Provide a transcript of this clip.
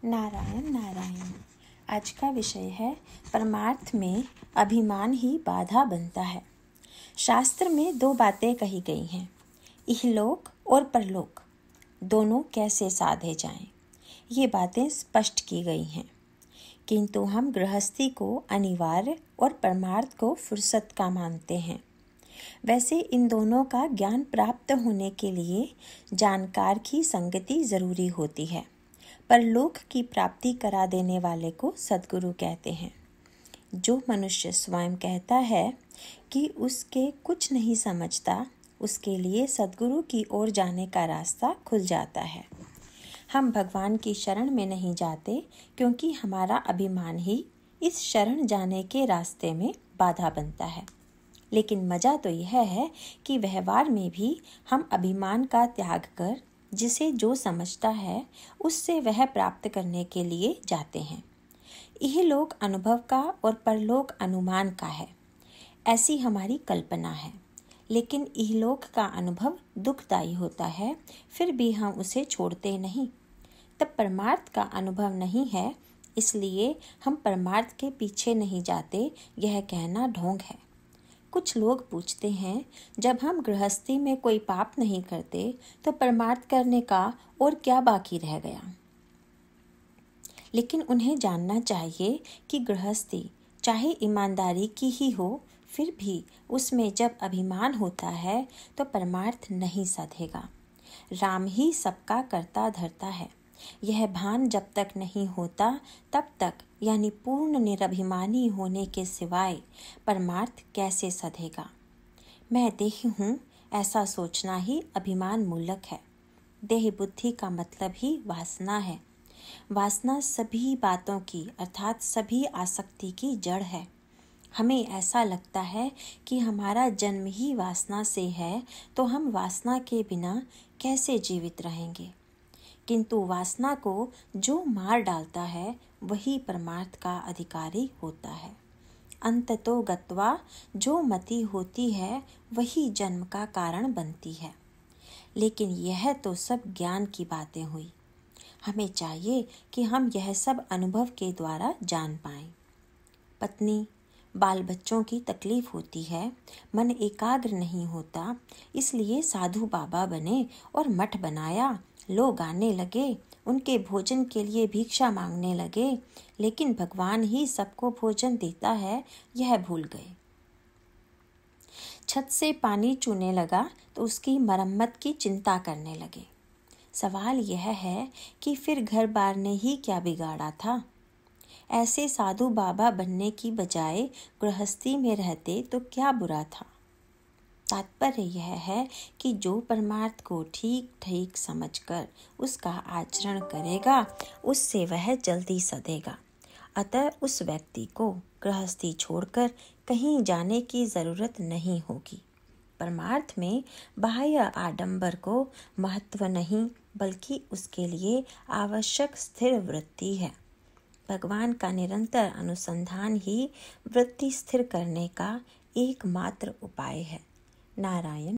नारायण नारायण। आज का विषय है परमार्थ में अभिमान ही बाधा बनता है। शास्त्र में दो बातें कही गई हैं, इहलोक और परलोक दोनों कैसे साधे जाएं, ये बातें स्पष्ट की गई हैं। किंतु हम गृहस्थी को अनिवार्य और परमार्थ को फुर्सत का मानते हैं। वैसे इन दोनों का ज्ञान प्राप्त होने के लिए जानकार की संगति जरूरी होती है। परलोक की प्राप्ति करा देने वाले को सद्गुरु कहते हैं। जो मनुष्य स्वयं कहता है कि उसके कुछ नहीं समझता, उसके लिए सद्गुरु की ओर जाने का रास्ता खुल जाता है। हम भगवान की शरण में नहीं जाते क्योंकि हमारा अभिमान ही इस शरण जाने के रास्ते में बाधा बनता है। लेकिन मज़ा तो यह है कि व्यवहार में भी हम अभिमान का त्याग कर जिसे जो समझता है उससे वह प्राप्त करने के लिए जाते हैं। यह लोक अनुभव का और परलोक अनुमान का है, ऐसी हमारी कल्पना है। लेकिन इहलोक का अनुभव दुखदायी होता है, फिर भी हम उसे छोड़ते नहीं। तब परमार्थ का अनुभव नहीं है, इसलिए हम परमार्थ के पीछे नहीं जाते, यह कहना ढोंग है। कुछ लोग पूछते हैं, जब हम गृहस्थी में कोई पाप नहीं करते तो परमार्थ करने का और क्या बाकी रह गया। लेकिन उन्हें जानना चाहिए कि गृहस्थी चाहे ईमानदारी की ही हो, फिर भी उसमें जब अभिमान होता है तो परमार्थ नहीं साधेगा। राम ही सबका करता धरता है, यह भान जब तक नहीं होता तब तक, यानी पूर्ण निरभिमानी होने के सिवाय परमार्थ कैसे सधेगा। मैं देह हूँ, ऐसा सोचना ही अभिमान मूलक है। देह बुद्धि का मतलब ही वासना है। वासना सभी बातों की अर्थात सभी आसक्ति की जड़ है। हमें ऐसा लगता है कि हमारा जन्म ही वासना से है, तो हम वासना के बिना कैसे जीवित रहेंगे। किंतु वासना को जो मार डालता है वही परमार्थ का अधिकारी होता है। अंततो गत्वा जो मति होती है वही जन्म का कारण बनती है। लेकिन यह तो सब ज्ञान की बातें हुई। हमें चाहिए कि हम यह सब अनुभव के द्वारा जान पाएं। पत्नी बाल बच्चों की तकलीफ होती है, मन एकाग्र नहीं होता, इसलिए साधु बाबा बने और मठ बनाया। लोग आने लगे, उनके भोजन के लिए भिक्षा मांगने लगे, लेकिन भगवान ही सबको भोजन देता है, यह भूल गए। छत से पानी चूने लगा तो उसकी मरम्मत की चिंता करने लगे। सवाल यह है कि फिर घर बार ने ही क्या बिगाड़ा था। ऐसे साधु बाबा बनने की बजाय गृहस्थी में रहते तो क्या बुरा था। तात्पर्य यह है कि जो परमार्थ को ठीक ठीक समझकर उसका आचरण करेगा, उससे वह जल्दी सधेगा। अतः उस व्यक्ति को गृहस्थी छोड़कर कहीं जाने की जरूरत नहीं होगी। परमार्थ में बाह्य आडंबर को महत्व नहीं, बल्कि उसके लिए आवश्यक स्थिर वृत्ति है। भगवान का निरंतर अनुसंधान ही वृत्ति स्थिर करने का एकमात्र उपाय है। नारायण।